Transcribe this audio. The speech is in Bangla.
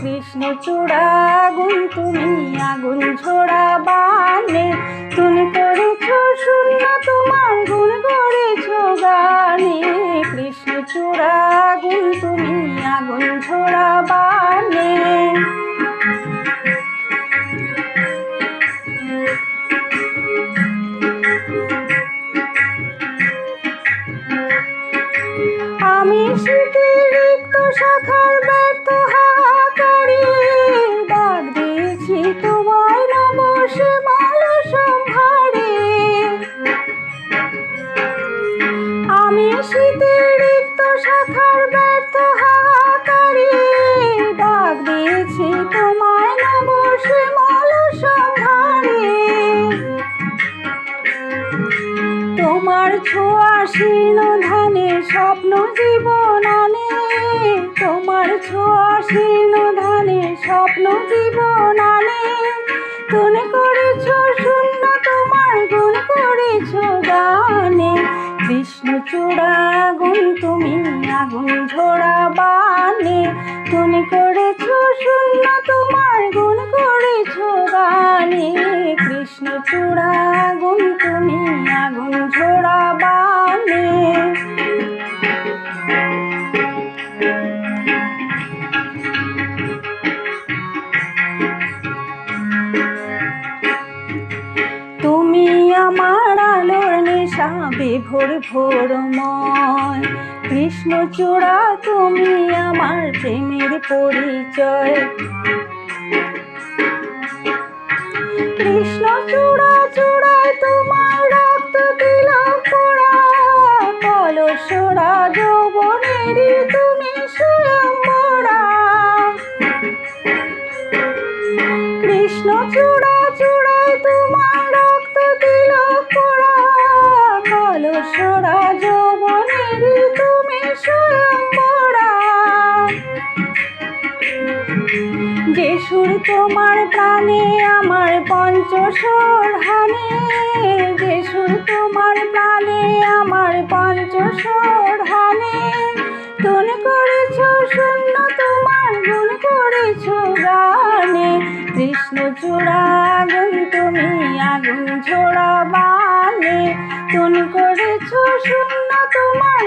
কৃষ্ণচূড়া আগুন তুমি আগুন ঝোড়া বানে, তুমি করেছো শূন্য তোমার গুণ করেছো গানে। কৃষ্ণচূড়া আগুন তুমি আগুন ঝোড়া বানে। আমি শীতের রিক্ত শাখার ব্যর্থ হাহাকারে, ডাক দিয়েছি তোমায় নব শ্যামল সম্ভারে। আমি শীতের রিক্ত শাখার ব্যর্থ হাহাকারে, ডাক দিয়েছি তোমায় নব শ্যামল সম্ভারে। তোমার ছোঁয়া শীর্ণ ধানে স্বপ্ন জীবন আনে, তোমার ছোঁয়া শীর্ণ ধানে স্বপ্ন জীবন আনে। তুমি করেছো শূন্য তোমার গুণ করেছো গানে। কৃষ্ণচূড়া আগুন তুমি আগুন ঝোড়া বানে, তুমি করেছো শূন্য তোমার গুণ করেছো গানে। কৃষ্ণচূড়া আগুন তুমি আগুন ঝোড়া বানে। তুমি আমার আলোর নেশা বিভোর ভোরময়, কৃষ্ণচূড়া তুমি আমার প্রেমের পরিচয়। কৃষ্ণচূড়া চূড়ায় তোমার রক্ত তিলক পোড়া, কলসরা যৌবনেরই তুমি স্বয়ম্বরা। কৃষ্ণচূড়া চূড়ায় তোমার রক্ত তিলক পোড়া, কলসরা যৌবনেরই তুমি স্বয়ম্বরা। যে সুর তোমার প্রাণে আমার পঞ্চস্বর হানে, যে সুর তোমার প্রাণে আমার পঞ্চস্বর হানে। তুমি করেছো শূন্য তোমার গুণ করেছো গানে। কৃষ্ণচূড়া আগুন তুমি আগুন ঝোড়া বানে, তুমি করেছো শূন্য তোমার